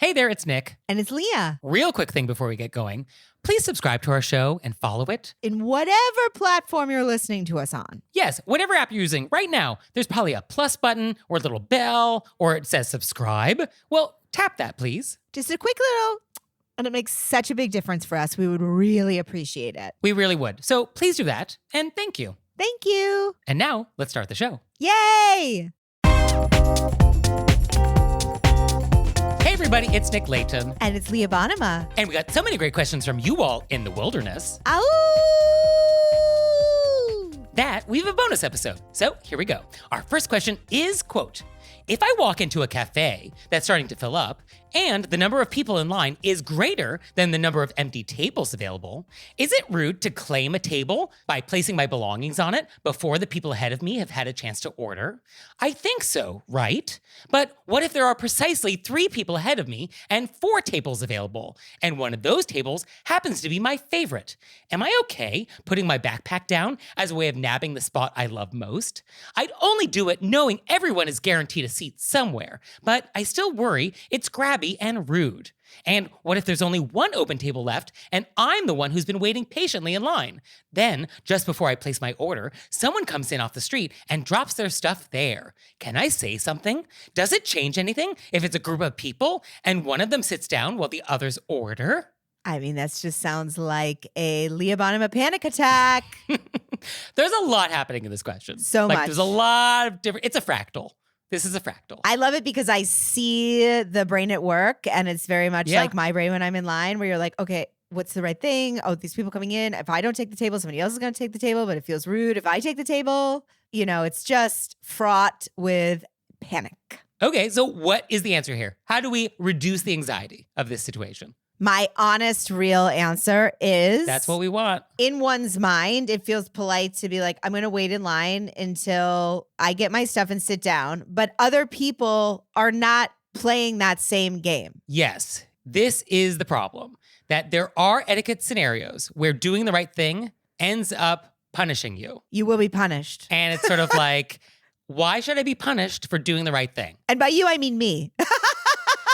Hey there, it's Nick. And it's Leah. Real quick thing before we get going. Please subscribe to our show and follow it. In whatever platform you're listening to us on. Yes, whatever app you're using right now, there's probably a plus button or a little bell or it says subscribe. Well, tap that, please. Just a quick little, and it makes such a big difference for us. We would really appreciate it. We really would. So please do that, and thank you. Thank you. And now, let's start the show. Yay! Hey everybody, it's Nick Leighton. And it's Leah Bonnema. And we got so many great questions from you all in the wilderness Ow! that we have a bonus episode. So here we go. Our first question is, quote, if I walk into a cafe that's starting to fill up and the number of people in line is greater than the number of empty tables available, is it rude to claim a table by placing my belongings on it before the people ahead of me have had a chance to order? I think so, right? But what if there are precisely 3 people ahead of me and 4 tables available, and one of those tables happens to be my favorite? Am I okay putting my backpack down as a way of nabbing the spot I love most? I'd only do it knowing everyone is guaranteed a seat somewhere, but I still worry it's grabby and rude. And what if there's only one open table left and I'm the one who's been waiting patiently in line? Then, just before I place my order, someone comes in off the street and drops their stuff there. Can I say something? Does it change anything if it's a group of people and one of them sits down while the others order? I mean, that just sounds like a Leah Bonnema panic attack. There's a lot happening in this question. So much. There's a lot of different, it's a fractal. This is a fractal. I love it because I see the brain at work, and it's very much like my brain when I'm in line, where you're like, okay, what's the right thing? Oh, these people coming in. If I don't take the table, somebody else is going to take the table, but it feels rude if I take the table. You know, it's just fraught with panic. Okay, so what is the answer here? How do we reduce the anxiety of this situation? My honest, real answer is... That's what we want. In one's mind, it feels polite to be like, I'm going to wait in line until I get my stuff and sit down. But other people are not playing that same game. Yes, this is the problem. That there are etiquette scenarios where doing the right thing ends up punishing you. You will be punished. And it's sort of like, why should I be punished for doing the right thing? And by you, I mean me.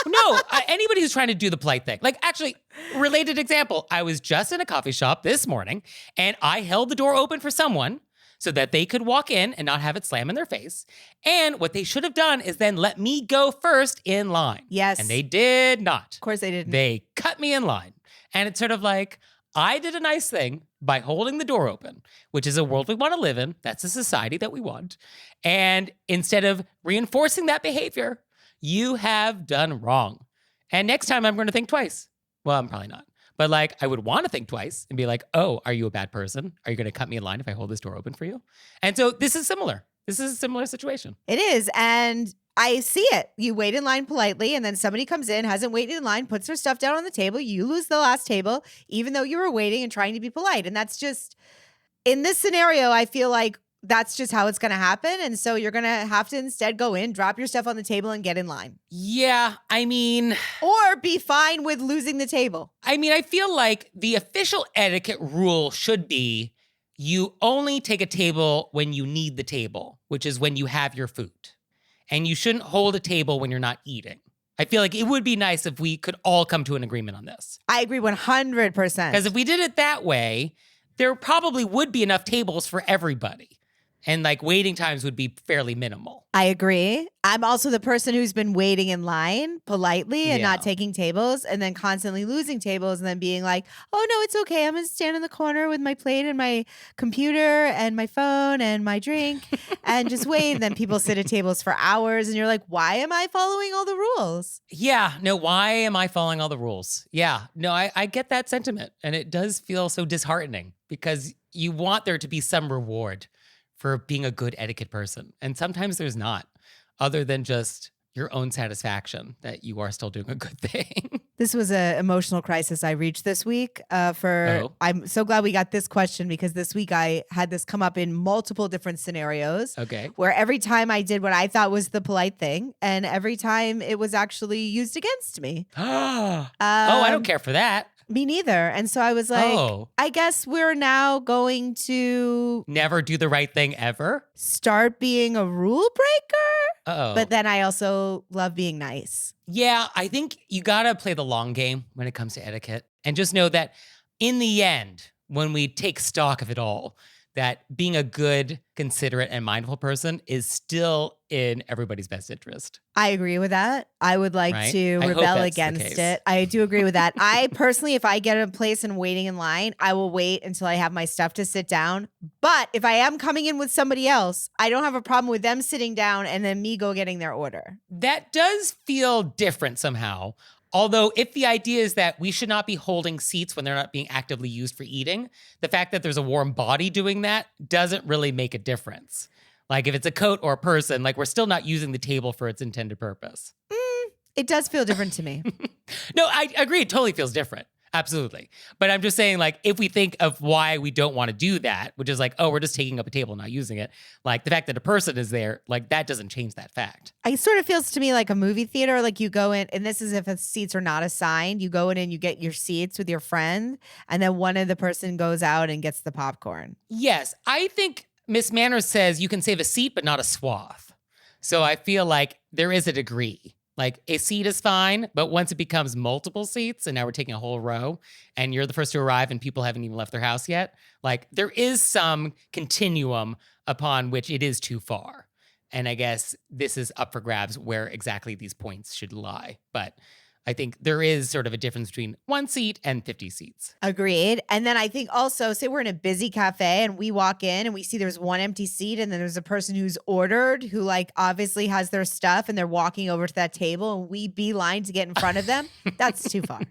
No, anybody who's trying to do the polite thing. Like, actually, related example, I was just in a coffee shop this morning and I held the door open for someone so that they could walk in and not have it slam in their face. And what they should have done is then let me go first in line. Yes. And they did not. Of course they didn't. They cut me in line. And it's sort of like, I did a nice thing by holding the door open, which is a world we want to live in. That's a society that we want. And instead of reinforcing that behavior, you have done wrong. And next time I'm going to think twice. Well, I'm probably not. But I would want to think twice and be like, oh, are you a bad person? Are you going to cut me in line if I hold this door open for you? And so this is similar. This is a similar situation. It is. And I see it. You wait in line politely and then somebody comes in, hasn't waited in line, puts their stuff down on the table. You lose the last table, even though you were waiting and trying to be polite. And that's just, in this scenario, I feel like that's just how it's going to happen. And so you're going to have to instead go in, drop your stuff on the table and get in line. Yeah, I mean... Or be fine with losing the table. I mean, I feel like the official etiquette rule should be you only take a table when you need the table, which is when you have your food. And you shouldn't hold a table when you're not eating. I feel like it would be nice if we could all come to an agreement on this. I agree 100%. Because if we did it that way, there probably would be enough tables for everybody. And waiting times would be fairly minimal. I agree. I'm also the person who's been waiting in line politely and not taking tables and then constantly losing tables and then being like, oh, no, it's okay. I'm going to stand in the corner with my plate and my computer and my phone and my drink and just wait. And then people sit at tables for hours and you're like, why am I following all the rules? Yeah. No, why am I following all the rules? Yeah. No, I get that sentiment. And it does feel so disheartening because you want there to be some reward for being a good etiquette person. And sometimes there's not, other than just your own satisfaction that you are still doing a good thing. This was an emotional crisis I reached this week. I'm so glad we got this question because this week I had this come up in multiple different scenarios. Okay. Where every time I did what I thought was the polite thing and every time it was actually used against me. I don't care for that. Me neither. And so I was like, I guess we're now going to never do the right thing ever. Start being a rule breaker. Uh-oh. But then I also love being nice. Yeah, I think you gotta play the long game when it comes to etiquette. And just know that in the end, when we take stock of it all, that being a good, considerate, and mindful person is still in everybody's best interest. I agree with that. I would like to rebel against it. I do agree with that. I personally, if I get a place and waiting in line, I will wait until I have my stuff to sit down. But if I am coming in with somebody else, I don't have a problem with them sitting down and then me go getting their order. That does feel different somehow. Although if the idea is that we should not be holding seats when they're not being actively used for eating, the fact that there's a warm body doing that doesn't really make a difference. Like if it's a coat or a person, like we're still not using the table for its intended purpose. It does feel different to me. No, I agree. It totally feels different. Absolutely. But I'm just saying, like, if we think of why we don't want to do that, which is like, oh, we're just taking up a table, not using it. Like the fact that a person is there, like that doesn't change that fact. It sort of feels to me like a movie theater. Like you go in, and this is if the seats are not assigned, you go in and you get your seats with your friend, and then one of the person goes out and gets the popcorn. Yes. I think Miss Manners says you can save a seat, but not a swath. So I feel like there is a degree. Like a seat is fine, but once it becomes multiple seats and now we're taking a whole row and you're the first to arrive and people haven't even left their house yet, like there is some continuum upon which it is too far. And I guess this is up for grabs where exactly these points should lie. But I think there is sort of a difference between 1 seat and 50 seats. Agreed. And then I think also, say we're in a busy cafe and we walk in and we see there's one empty seat and then there's a person who's ordered who like obviously has their stuff and they're walking over to that table and we beeline to get in front of them. That's too far.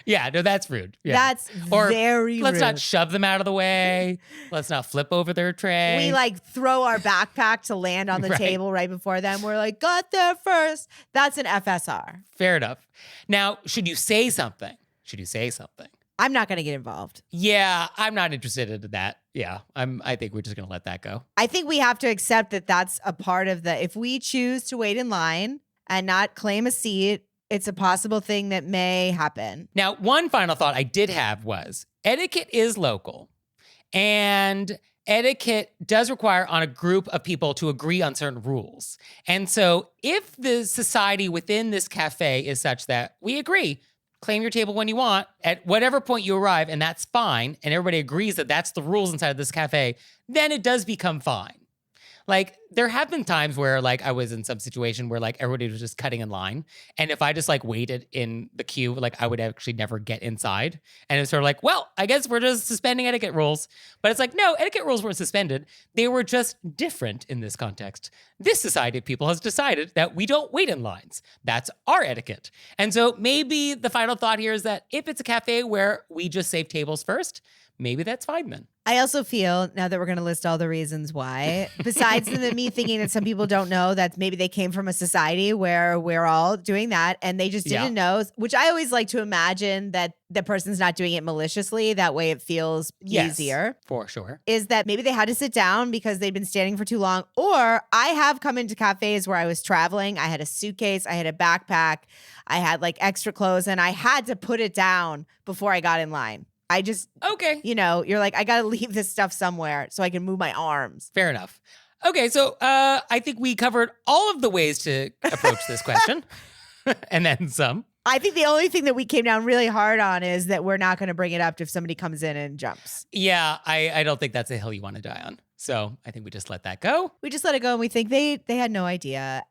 Yeah, no, that's rude. Yeah. That's very rude. Let's not shove them out of the way. Let's not flip over their tray. We like throw our backpack to land on the table right before them. We're like, got there first. That's an FSR. Fair enough. Now, should you say something? Should you say something? I'm not going to get involved. Yeah, I'm not interested in that. Yeah, I think we're just going to let that go. I think we have to accept that that's a part of if we choose to wait in line and not claim a seat, it's a possible thing that may happen. Now, one final thought I did have was etiquette is local, and etiquette does require on a group of people to agree on certain rules. And so if the society within this cafe is such that we agree, claim your table when you want at whatever point you arrive, and that's fine, and everybody agrees that that's the rules inside of this cafe, then it does become fine. Like, there have been times where, like, I was in some situation where, like, everybody was just cutting in line. And if I just, like, waited in the queue, like, I would actually never get inside. And it was sort of like, well, I guess we're just suspending etiquette rules. But it's like, no, etiquette rules weren't suspended. They were just different in this context. This society of people has decided that we don't wait in lines. That's our etiquette. And so maybe the final thought here is that if it's a cafe where we just save tables first, maybe that's fine then. I also feel, now that we're going to list all the reasons why, besides me thinking that some people don't know that maybe they came from a society where we're all doing that and they just didn't know, which I always like to imagine that the person's not doing it maliciously. That way it feels easier. For sure. Is that maybe they had to sit down because they'd been standing for too long. Or I have come into cafes where I was traveling. I had a suitcase. I had a backpack. I had like extra clothes and I had to put it down before I got in line. I just, you know, you're like, I got to leave this stuff somewhere so I can move my arms. Fair enough. Okay, so I think we covered all of the ways to approach this question and then some. I think the only thing that we came down really hard on is that we're not going to bring it up if somebody comes in and jumps. Yeah, I don't think that's a hill you want to die on. So I think we just let that go. We just let it go and we think they had no idea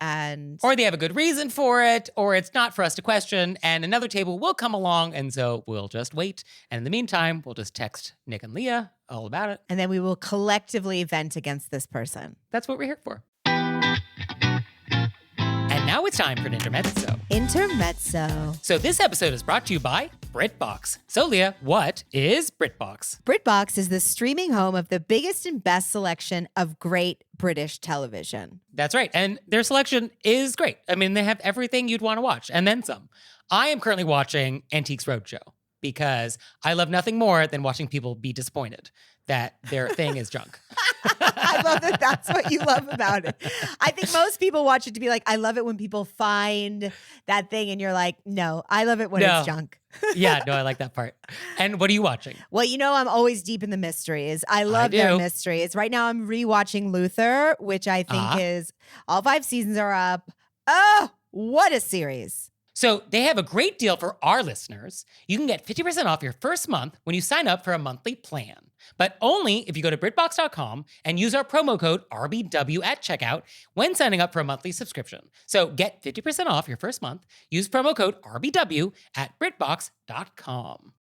or they have a good reason for it, or it's not for us to question, and another table will come along, and so we'll just wait. And in the meantime, we'll just text Nick and Leah all about it. And then we will collectively vent against this person. That's what we're here for. And now it's time for an intermezzo. Intermezzo. So this episode is brought to you by BritBox. So Leah, what is BritBox? BritBox is the streaming home of the biggest and best selection of great British television. That's right. And their selection is great. I mean, they have everything you'd want to watch and then some. I am currently watching Antiques Roadshow because I love nothing more than watching people be disappointed that their thing is junk. I love that that's what you love about it. I think most people watch it to be like, I love it when people find that thing and you're like, no, I love it when it's junk. Yeah, no, I like that part. And what are you watching? Well, I'm always deep in the mysteries. I love their mysteries. Right now, I'm rewatching Luther, which I think is all 5 seasons are up. Oh, what a series. So they have a great deal for our listeners. You can get 50% off your first month when you sign up for a monthly plan. But only if you go to BritBox.com and use our promo code RBW at checkout when signing up for a monthly subscription. So get 50% off your first month. Use promo code RBW at BritBox.com.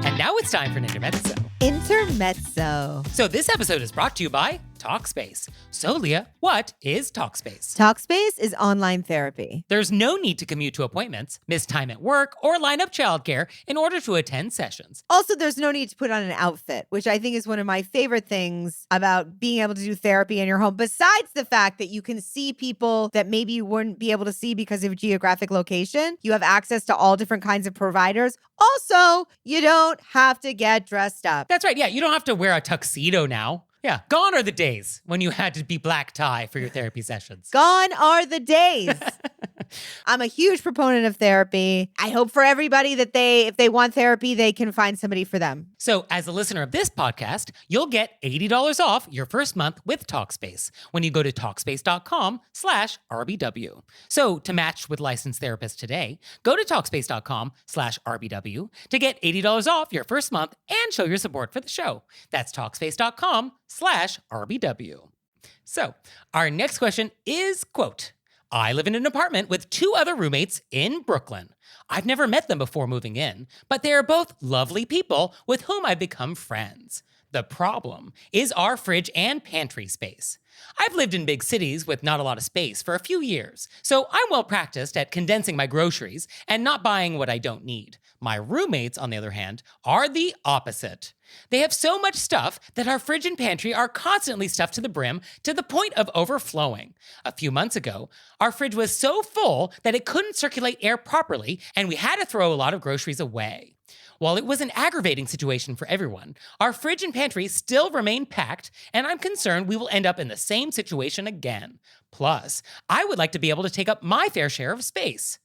And now it's time for an intermezzo. Intermezzo. So this episode is brought to you by Talkspace. So Leah, what is Talkspace? Talkspace is online therapy. There's no need to commute to appointments, miss time at work, or line up childcare in order to attend sessions. Also, there's no need to put on an outfit, which I think is one of my favorite things about being able to do therapy in your home, besides the fact that you can see people that maybe you wouldn't be able to see because of geographic location. You have access to all different kinds of providers. Also, you don't have to get dressed up. That's right. Yeah, you don't have to wear a tuxedo now. Yeah, gone are the days when you had to be black tie for your therapy sessions. Gone are the days. I'm a huge proponent of therapy. I hope for everybody that if they want therapy, they can find somebody for them. So as a listener of this podcast, you'll get $80 off your first month with Talkspace when you go to Talkspace.com/RBW. So to match with licensed therapists today, go to Talkspace.com/RBW to get $80 off your first month and show your support for the show. That's Talkspace.com/RBW. So our next question is, quote, I live in an apartment with 2 other roommates in Brooklyn. I've never met them before moving in, but they are both lovely people with whom I've become friends. The problem is our fridge and pantry space. I've lived in big cities with not a lot of space for a few years, so I'm well practiced at condensing my groceries and not buying what I don't need. My roommates, on the other hand, are the opposite. They have so much stuff that our fridge and pantry are constantly stuffed to the brim to the point of overflowing. A few months ago, our fridge was so full that it couldn't circulate air properly, and we had to throw a lot of groceries away. While it was an aggravating situation for everyone, our fridge and pantry still remain packed, and I'm concerned we will end up in the same situation again. Plus, I would like to be able to take up my fair share of space.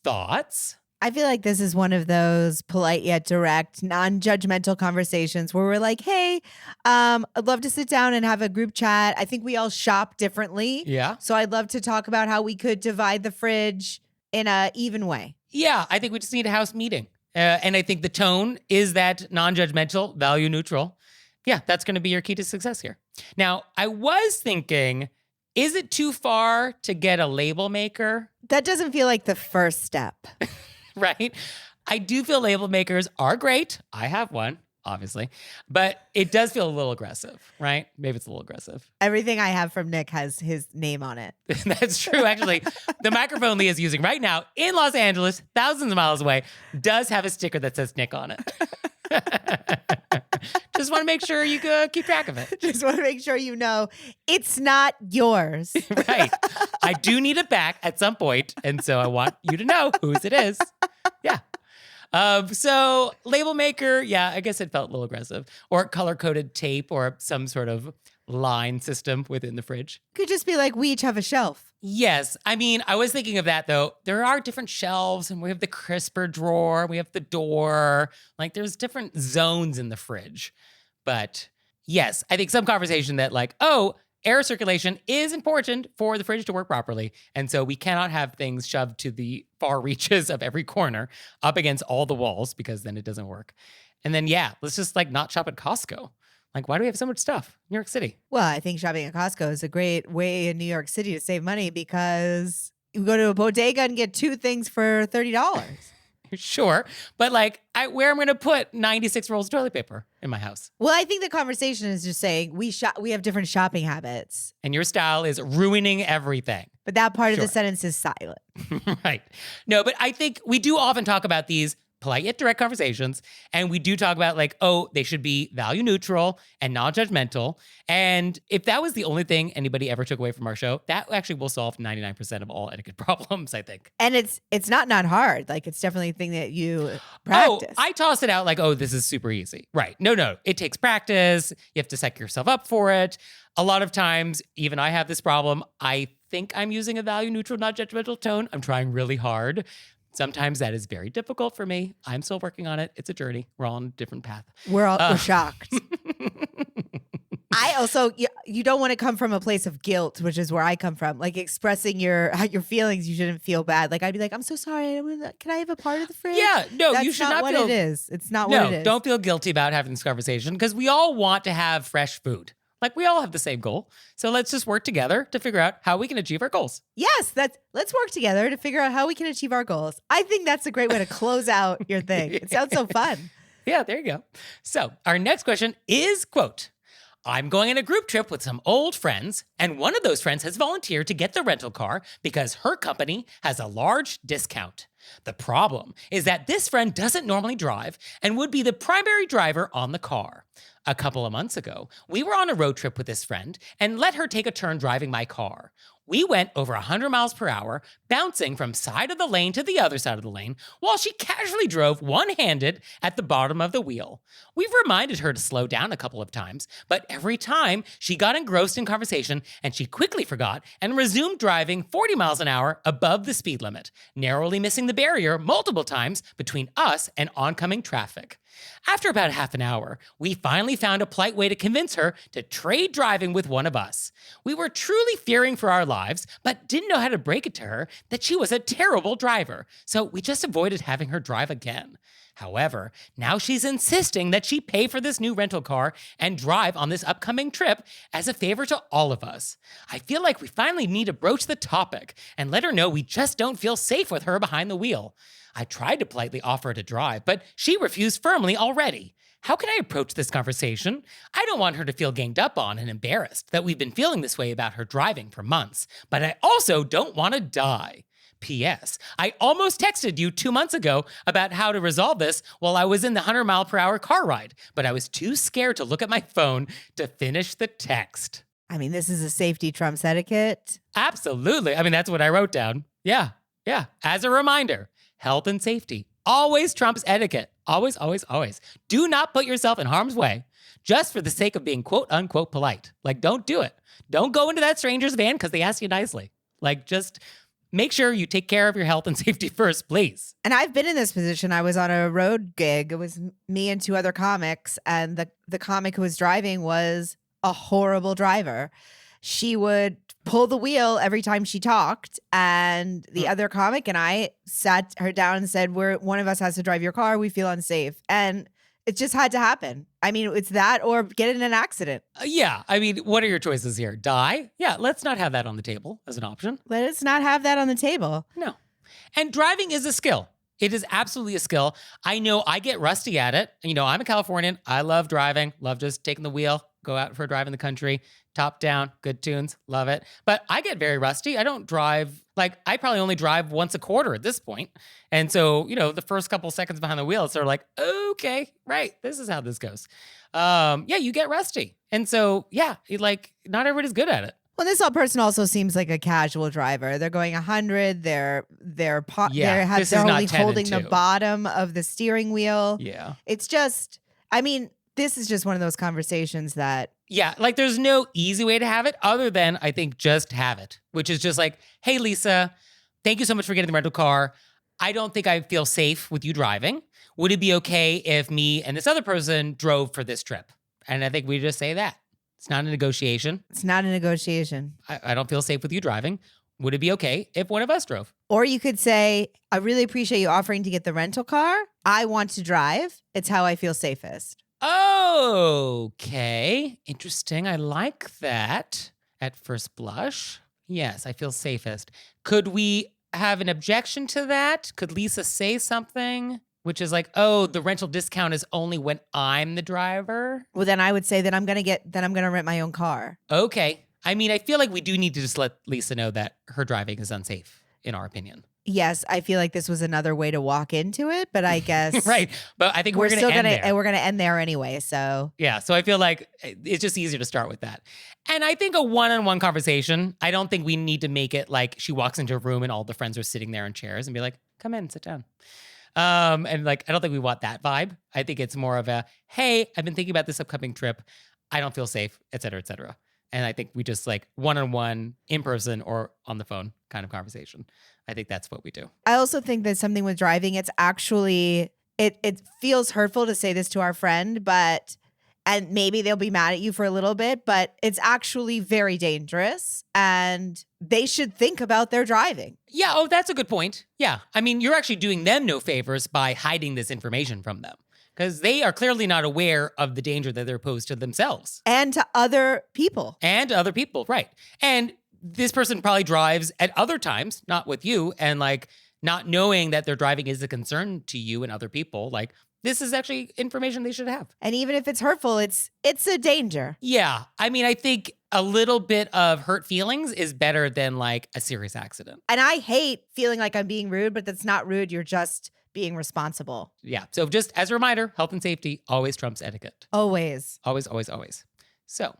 Thoughts? I feel like this is one of those polite yet direct, non-judgmental conversations where we're like, hey, I'd love to sit down and have a group chat. I think we all shop differently. Yeah. So I'd love to talk about how we could divide the fridge in an even way. Yeah, I think we just need a house meeting. And I think the tone is that non-judgmental, value neutral. Yeah, that's going to be your key to success here. Now, I was thinking, is it too far to get a label maker? That doesn't feel like the first step. Right? I do feel label makers are great. I have one, obviously. But it does feel a little aggressive, right? Maybe it's a little aggressive. Everything I have from Nick has his name on it. That's true, actually. The microphone Leah is using right now in Los Angeles, thousands of miles away, does have a sticker that says Nick on it. Just want to make sure you keep track of it. Just want to make sure you know it's not yours. Right. I do need it back at some point, and so I want you to know whose it is. Yeah. So label maker, yeah, I guess it felt a little aggressive. Or color-coded tape or some sort of line system within the fridge. Could just be like, we each have a shelf. Yes. I mean, I was thinking of that, though. There are different shelves, and we have the crisper drawer, we have the door. Like, there's different zones in the fridge. But yes, I think some conversation that like, oh, air circulation is important for the fridge to work properly. And so we cannot have things shoved to the far reaches of every corner up against all the walls because then it doesn't work. And then, yeah, let's just like not shop at Costco. Like, why do we have so much stuff? New York City. Well, I think shopping at Costco is a great way in New York City to save money because you go to a bodega and get 2 things for $30. Sure. But like, where I'm going to put 96 rolls of toilet paper in my house. Well, I think the conversation is just saying we have different shopping habits. And your style is ruining everything. But that part of the sentence is silent. Right. No, but I think we do often talk about these polite yet direct conversations. And we do talk about like, oh, they should be value neutral and non-judgmental. And if that was the only thing anybody ever took away from our show, that actually will solve 99% of all etiquette problems, I think. And it's not hard. Like, it's definitely a thing that you practice. Oh, I toss it out like, oh, this is super easy. Right. No. It takes practice. You have to set yourself up for it. A lot of times, even I have this problem. I think I'm using a value neutral, not judgmental tone. I'm trying really hard. Sometimes that is very difficult for me. I'm still working on it. It's a journey. We're all on a different path. We're shocked. I also, you don't want to come from a place of guilt, which is where I come from. Like expressing your feelings, you shouldn't feel bad. Like I'd be like, I'm so sorry. Can I have a part of the fridge? Yeah, no, That's you should not not what feel. it is. It's not what it is. Don't feel guilty about having this conversation because we all want to have fresh food. Like we all have the same goal. So let's just work together to figure out how we can achieve our goals. Yes, let's work together to figure out how we can achieve our goals. I think that's a great way to close out your thing. It sounds so fun. Yeah, there you go. So our next question is, quote, I'm going on a group trip with some old friends, and one of those friends has volunteered to get the rental car because her company has a large discount. The problem is that this friend doesn't normally drive and would be the primary driver on the car. A couple of months ago, we were on a road trip with this friend and let her take a turn driving my car. We went over 100 miles per hour, bouncing from side of the lane to the other side of the lane, while she casually drove one-handed at the bottom of the wheel. We've reminded her to slow down a couple of times, but every time she got engrossed in conversation and she quickly forgot and resumed driving 40 miles an hour above the speed limit, narrowly missing the barrier multiple times between us and oncoming traffic. After about half an hour, we finally found a polite way to convince her to trade driving with one of us. We were truly fearing for our lives, but didn't know how to break it to her that she was a terrible driver, so we just avoided having her drive again. However, now she's insisting that she pay for this new rental car and drive on this upcoming trip as a favor to all of us. I feel like we finally need to broach the topic and let her know we just don't feel safe with her behind the wheel. I tried to politely offer her to drive, but she refused firmly already. How can I approach this conversation? I don't want her to feel ganged up on and embarrassed that we've been feeling this way about her driving for months, but I also don't want to die. P.S. I almost texted you 2 months ago about how to resolve this while I was in the 100-mile-per-hour car ride, but I was too scared to look at my phone to finish the text. I mean, this is a safety trumps etiquette. Absolutely. I mean, that's what I wrote down. Yeah. As a reminder, health and safety always trumps etiquette. Always, always, always. Do not put yourself in harm's way just for the sake of being quote unquote polite. Like, don't do it. Don't go into that stranger's van because they asked you nicely. Like, just make sure you take care of your health and safety first, please. And I've been in this position. I was on a road gig. It was me and 2 other comics. And the comic who was driving was a horrible driver. She would pull the wheel every time she talked. And the other comic and I sat her down and said, one of us has to drive your car. We feel unsafe. And it just had to happen. I mean, it's that or get in an accident. Yeah. I mean, what are your choices here? Die? Yeah, let's not have that on the table as an option. Let us not have that on the table. No. And driving is a skill. It is absolutely a skill. I know I get rusty at it. You know, I'm a Californian. I love driving, love just taking the wheel, go out for a drive in the country, top down, good tunes, love it. But I get very rusty. I don't drive, I probably only drive once a quarter at this point. And so, the first couple seconds behind the wheel, it's sort of like, okay, right, this is how this goes. You get rusty. And so, not everybody's good at it. Well, this person also seems like a casual driver. They're going 100. They're only holding the bottom of the steering wheel. Yeah. It's just, I mean, this is just one of those conversations that. Yeah, there's no easy way to have it other than, I think, just have it, which is just like, hey, Lisa, thank you so much for getting the rental car. I don't think I feel safe with you driving. Would it be okay if me and this other person drove for this trip? And I think we just say that. It's not a negotiation. It's not a negotiation. I don't feel safe with you driving. Would it be okay if one of us drove? Or you could say, I really appreciate you offering to get the rental car. I want to drive. It's how I feel safest. Okay. Interesting. I like that at first blush. Yes, I feel safest. Could we have an objection to that? Could Lisa say something? Which is like, the rental discount is only when I'm the driver. Well, then I would say that I'm going to rent my own car. Okay. I mean, I feel like we do need to just let Lisa know that her driving is unsafe, in our opinion. Yes, I feel like this was another way to walk into it, but I guess right. But I think we're going to end there. And we're going to end there anyway. So yeah. So I feel like it's just easier to start with that. And I think a one-on-one conversation, I don't think we need to make it like she walks into a room and all the friends are sitting there in chairs and be like, come in, sit down. I don't think we want that vibe. I think it's more of a, hey, I've been thinking about this upcoming trip. I don't feel safe, et cetera, et cetera. And I think we just like one-on-one, in person or on the phone kind of conversation. I think that's what we do. I also think that something with driving, it's actually, it feels hurtful to say this to our friend, and maybe they'll be mad at you for a little bit, but it's actually very dangerous and they should think about their driving. Yeah, oh, that's a good point. Yeah, I mean, you're actually doing them no favors by hiding this information from them because they are clearly not aware of the danger that they're posed to themselves. And to other people. And other people, right. And this person probably drives at other times, not with you, and like not knowing that their driving is a concern to you and other people, like this is actually information they should have. And even if it's hurtful, it's a danger. Yeah. I mean, I think a little bit of hurt feelings is better than like a serious accident. And I hate feeling like I'm being rude, but that's not rude. You're just being responsible. Yeah. So just as a reminder, health and safety always trumps etiquette. Always. Always, always, always. So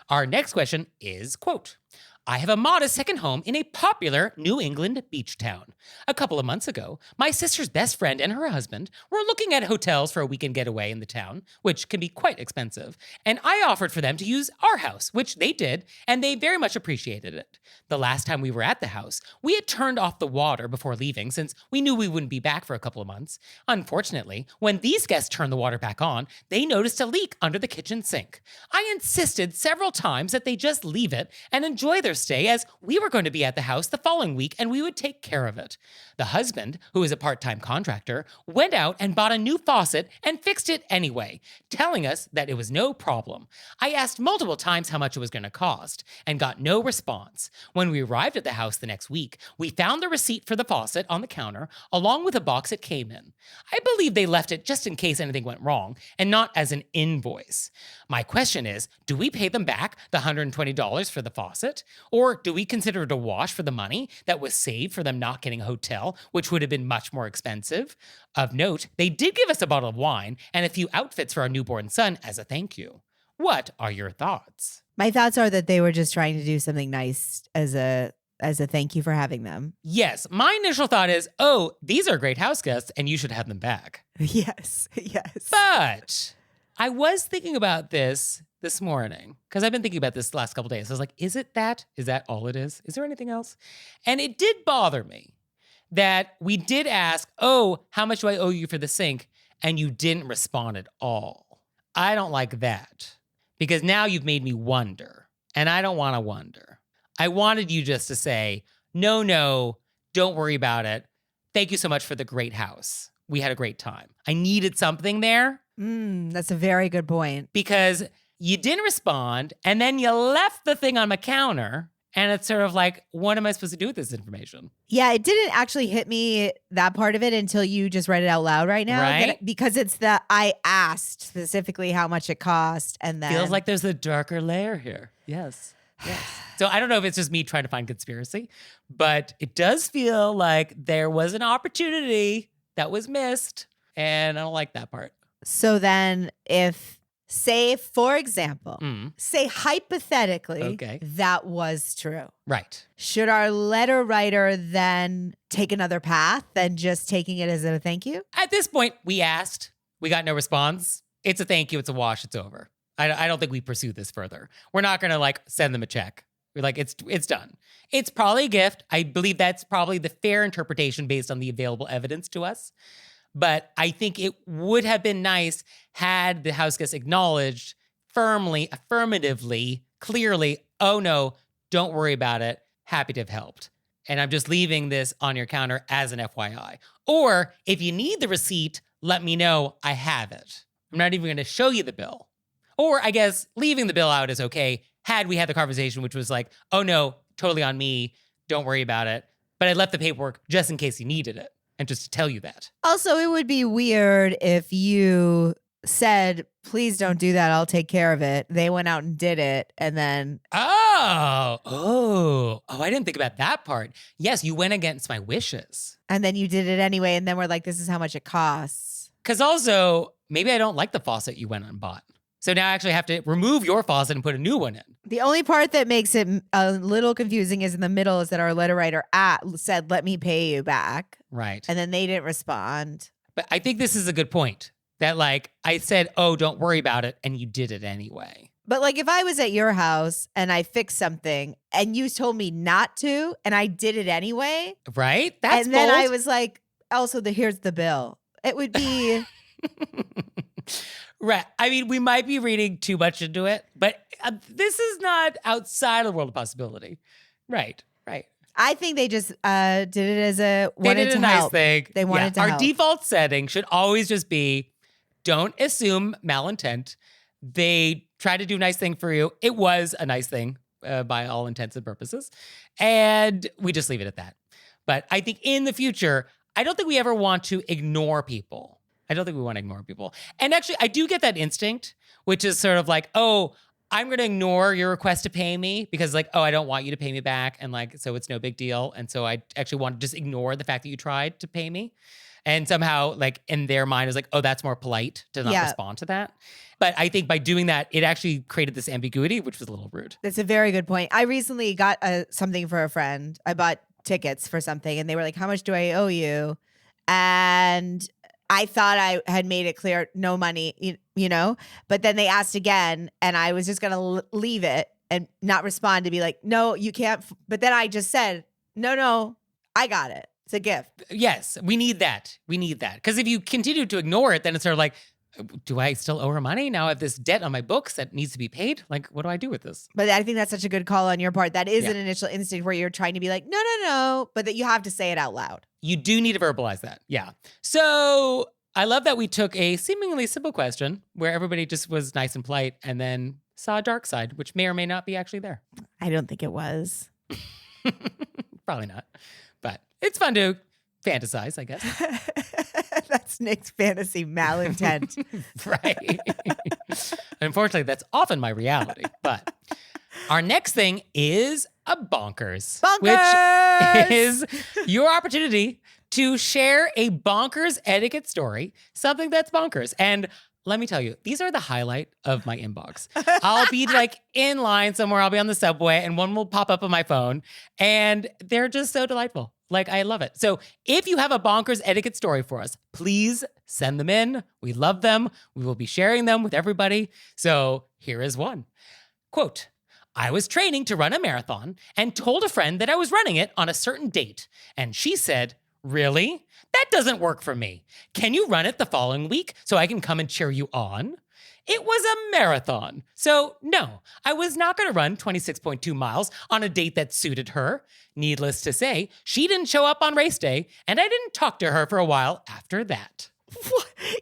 our next question is, quote, I have a modest second home in a popular New England beach town. A couple of months ago, my sister's best friend and her husband were looking at hotels for a weekend getaway in the town, which can be quite expensive, and I offered for them to use our house, which they did, and they very much appreciated it. The last time we were at the house, we had turned off the water before leaving since we knew we wouldn't be back for a couple of months. Unfortunately, when these guests turned the water back on, they noticed a leak under the kitchen sink. I insisted several times that they just leave it and enjoy their stay, as we were going to be at the house the following week and we would take care of it. The husband, who is a part-time contractor, went out and bought a new faucet and fixed it anyway, telling us that it was no problem. I asked multiple times how much it was going to cost and got no response. When we arrived at the house the next week, we found the receipt for the faucet on the counter along with a box it came in. I believe they left it just in case anything went wrong and not as an invoice. My question is, do we pay them back the $120 for the faucet? Or do we consider it a wash for the money that was saved for them not getting a hotel, which would have been much more expensive? Of note, they did give us a bottle of wine and a few outfits for our newborn son as a thank you. What are your thoughts? My thoughts are that they were just trying to do something nice as a thank you for having them. Yes, my initial thought is, oh, these are great house guests and you should have them back. Yes, yes. But I was thinking about this morning because I've been thinking about this the last couple of days. I was like, is it that? Is that all it is? Is there anything else? And it did bother me that we did ask, oh, how much do I owe you for the sink? And you didn't respond at all. I don't like that because now you've made me wonder, and I don't want to wonder. I wanted you just to say, no, don't worry about it. Thank you so much for the great house. We had a great time. I needed something there. That's a very good point. Because you didn't respond, and then you left the thing on my counter, and it's sort of like, what am I supposed to do with this information? Yeah, it didn't actually hit me, that part of it, until you just read it out loud right now. Right? Because it's I asked specifically how much it cost, and then... Feels like there's a darker layer here. Yes. So I don't know if it's just me trying to find conspiracy, but it does feel like there was an opportunity that was missed, and I don't like that part. So then if... Say, for example, say hypothetically that was true. Right. Should our letter writer then take another path than just taking it as a thank you? At this point, we asked. We got no response. It's a thank you. It's a wash. It's over. I don't think we pursue this further. We're not going to like send them a check. We're like, it's done. It's probably a gift. I believe that's probably the fair interpretation based on the available evidence to us. But I think it would have been nice had the house guest acknowledged firmly, affirmatively, clearly, oh no, don't worry about it. Happy to have helped. And I'm just leaving this on your counter as an FYI. Or if you need the receipt, let me know I have it. I'm not even going to show you the bill. Or I guess leaving the bill out is okay had we had the conversation, which was like, oh no, totally on me. Don't worry about it. But I left the paperwork just in case you needed it. And just to tell you that. Also, it would be weird if you said, please don't do that. I'll take care of it. They went out and did it. And then. I didn't think about that part. Yes, you went against my wishes. And then you did it anyway. And then we're like, this is how much it costs. Because also, maybe I don't like the faucet you went and bought. So now I actually have to remove your faucet and put a new one in. The only part that makes it a little confusing is in the middle is that our letter writer said, let me pay you back. Right. And then they didn't respond. But I think this is a good point that like I said, oh, don't worry about it. And you did it anyway. But like if I was at your house and I fixed something and you told me not to and I did it anyway. Right? That's And then bold. I was like, also here's the bill. It would be. Right. I mean, we might be reading too much into it, but this is not outside of the world of possibility. Right. I think they just did it as They did a nice thing. They wanted to Our help. default setting should always just be, don't assume malintent. They try to do a nice thing for you. It was a nice thing by all intents and purposes. And we just leave it at that. But I think in the future, I don't think we ever want to ignore people. I don't think we want to ignore people. And actually, I do get that instinct, which is sort of like, oh, I'm going to ignore your request to pay me because like, oh, I don't want you to pay me back. And like, so it's no big deal. And so I actually want to just ignore the fact that you tried to pay me. And somehow like in their mind is like, oh, that's more polite to not respond to that. But I think by doing that, it actually created this ambiguity, which was a little rude. That's a very good point. I recently got something for a friend. I bought tickets for something and they were like, how much do I owe you? And I thought I had made it clear, no money, you know, but then they asked again and I was just going to leave it and not respond to be like, no, you can't. But then I just said, no, I got it. It's a gift. Yes, we need that. Because if you continue to ignore it, then it's sort of like, do I still owe her money? Now I have this debt on my books that needs to be paid. Like, what do I do with this? But I think that's such a good call on your part. That is an initial instinct where you're trying to be like, no, but that you have to say it out loud. You do need to verbalize that. Yeah. So I love that we took a seemingly simple question where everybody just was nice and polite and then saw a dark side, which may or may not be actually there. I don't think it was. Probably not. But it's fun to fantasize, I guess. That's Nick's fantasy malintent. Right. Unfortunately, that's often my reality. But our next thing is a bonkers. Bonkers! Which is your opportunity to share a bonkers etiquette story, something that's bonkers. And let me tell you, these are the highlight of my inbox. I'll be like in line somewhere, I'll be on the subway, and one will pop up on my phone, and they're just so delightful. Like, I love it. So if you have a bonkers etiquette story for us, please send them in. We love them. We will be sharing them with everybody. So here is one. Quote, I was training to run a marathon and told a friend that I was running it on a certain date. And she said, really? That doesn't work for me. Can you run it the following week so I can come and cheer you on? It was a marathon. So no, I was not going to run 26.2 miles on a date that suited her. Needless to say, she didn't show up on race day, and I didn't talk to her for a while after that.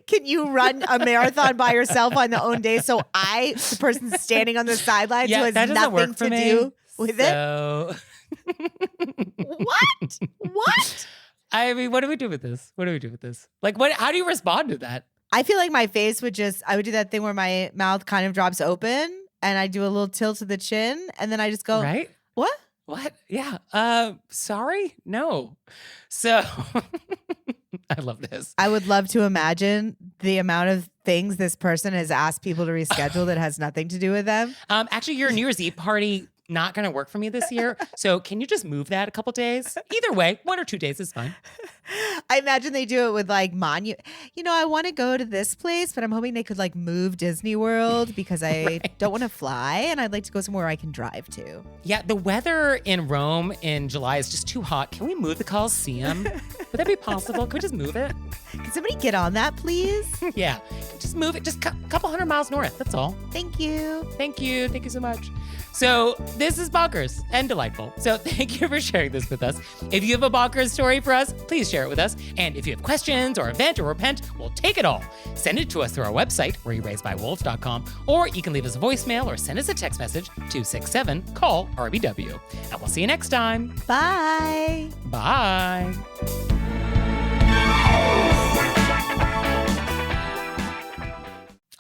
Can you run a marathon by yourself on the own day? So the person standing on the sidelines who has nothing to do with it? What? I mean, what do we do with this? Like, how do you respond to that? I feel like my face I would do that thing where my mouth kind of drops open and I do a little tilt of the chin and then I just go, right? What? Yeah. Sorry? No. So I love this. I would love to imagine the amount of things this person has asked people to reschedule that has nothing to do with them. Actually, your New Year's Eve party not going to work for me this year. So can you just move that a couple days? Either way, 1 or 2 days is fine. I imagine they do it with like I want to go to this place, but I'm hoping they could like move Disney World because I don't want to fly and I'd like to go somewhere I can drive to. Yeah, the weather in Rome in July is just too hot. Can we move the Coliseum? Would that be possible? Could we just move it? Can somebody get on that, please? Yeah, just move it. Just a couple hundred miles north. That's all. Thank you. Thank you so much. So this is bonkers and delightful. So thank you for sharing this with us. If you have a bonkers story for us, please share it with us. And if you have questions or event or repent, we'll take it all. Send it to us through our website, wereraisedbywolves.com, or you can leave us a voicemail or send us a text message to 67-CALL-RBW. And we'll see you next time. Bye. Bye.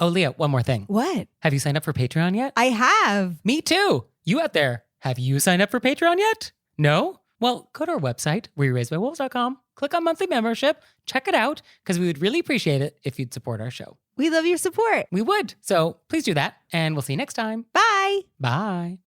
Oh, Leah, one more thing. What? Have you signed up for Patreon yet? I have. Me too. You out there, have you signed up for Patreon yet? No? Well, go to our website, wereraisedbywolves.com, click on monthly membership, check it out, because we would really appreciate it if you'd support our show. We love your support. We would. So please do that, and we'll see you next time. Bye. Bye.